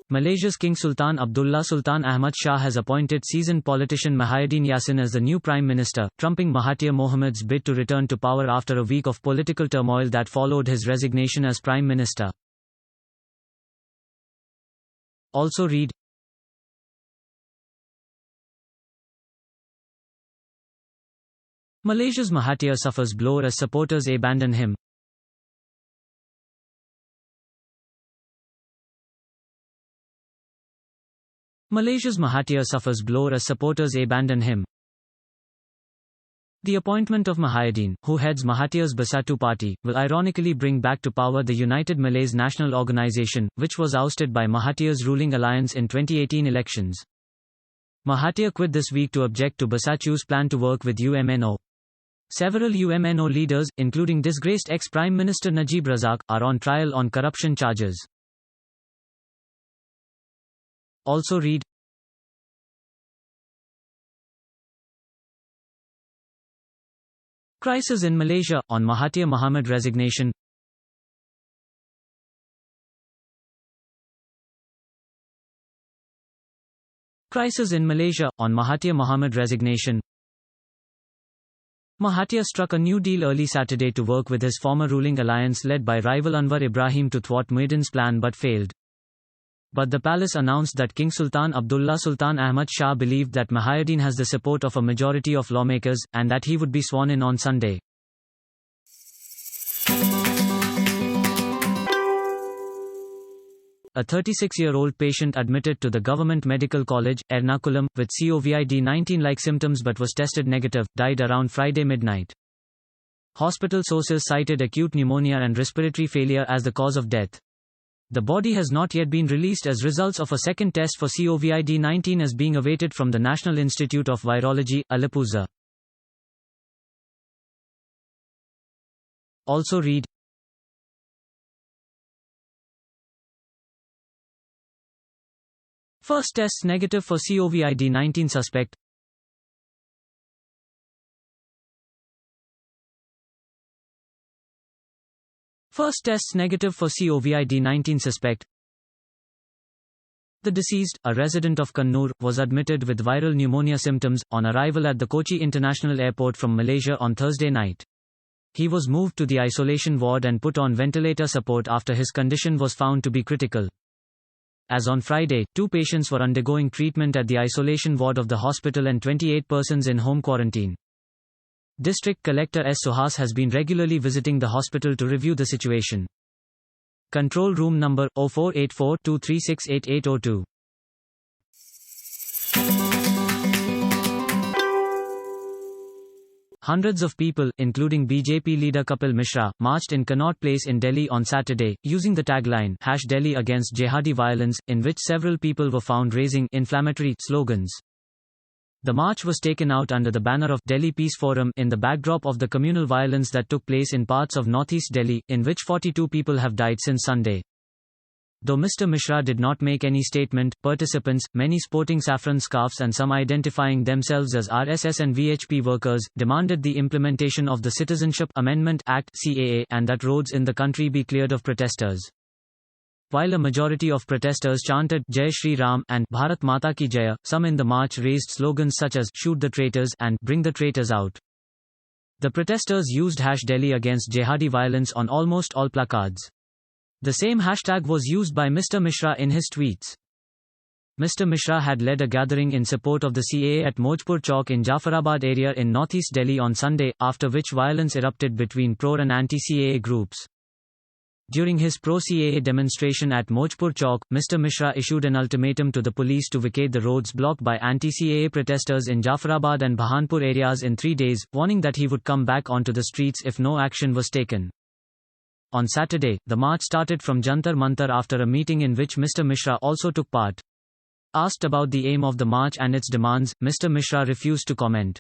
Malaysia's King Sultan Abdullah Sultan Ahmad Shah has appointed seasoned politician Muhyiddin Yassin as the new Prime Minister, trumping Mahathir Mohamed's bid to return to power after a week of political turmoil that followed his resignation as Prime Minister. Also read: Malaysia's Mahathir suffers blow as supporters abandon him. Malaysia's Mahathir suffers blow as supporters abandon him. The appointment of Muhyiddin, who heads Mahathir's Bersatu party, will ironically bring back to power the United Malays National Organisation, which was ousted by Mahathir's ruling alliance in 2018 elections. Mahathir quit this week to object to Bersatu's plan to work with UMNO. Several UMNO leaders, including disgraced ex-Prime Minister Najib Razak, are on trial on corruption charges. Also read: Crisis in Malaysia, on Mahathir Mohamad resignation. Crisis in Malaysia, on Mahathir Mohamad resignation. Mahathir struck a new deal early Saturday to work with his former ruling alliance led by rival Anwar Ibrahim to thwart Muhyiddin's plan but failed. But the palace announced that King Sultan Abdullah Sultan Ahmad Shah believed that Muhyiddin has the support of a majority of lawmakers, and that he would be sworn in on Sunday. A 36-year-old patient admitted to the Government Medical College, Ernakulam, with COVID-19-like symptoms but was tested negative, died around Friday midnight. Hospital sources cited acute pneumonia and respiratory failure as the cause of death. The body has not yet been released as results of a second test for COVID-19 is being awaited from the National Institute of Virology, Alappuzha. Also read: First tests negative for COVID-19 suspect. First tests negative for COVID-19 suspect. The deceased, a resident of Connaught, was admitted with viral pneumonia symptoms on arrival at the Kochi International Airport from Malaysia on Thursday night. He was moved to the isolation ward and put on ventilator support after his condition was found to be critical. As on Friday, 2 patients were undergoing treatment at the isolation ward of the hospital and 28 persons in home quarantine. District Collector S. Suhas has been regularly visiting the hospital to review the situation. Control room number 0484-2368802. Hundreds of people, including BJP leader Kapil Mishra, marched in Connaught Place in Delhi on Saturday, using the tagline #Delhi against jihadi violence, in which several people were found raising inflammatory slogans. The march was taken out under the banner of Delhi Peace Forum in the backdrop of the communal violence that took place in parts of northeast Delhi, in which 42 people have died since Sunday. Though Mr. Mishra did not make any statement, participants, many sporting saffron scarves and some identifying themselves as RSS and VHP workers, demanded the implementation of the Citizenship Amendment Act (CAA) and that roads in the country be cleared of protesters. While a majority of protesters chanted Jai Shri Ram and Bharat Mata Ki Jaya, some in the march raised slogans such as Shoot the traitors and Bring the traitors out. The protesters used #Delhi against jihadi violence on almost all placards. The same hashtag was used by Mr. Mishra in his tweets. Mr. Mishra had led a gathering in support of the CAA at Mojpur Chowk in Jafarabad area in northeast Delhi on Sunday, after which violence erupted between pro and anti-CAA groups. During his pro-CAA demonstration at Mojpur Chowk, Mr. Mishra issued an ultimatum to the police to vacate the roads blocked by anti-CAA protesters in Jafarabad and Bhahanpur areas in 3 days, warning that he would come back onto the streets if no action was taken. On Saturday, the march started from Jantar Mantar after a meeting in which Mr. Mishra also took part. Asked about the aim of the march and its demands, Mr. Mishra refused to comment.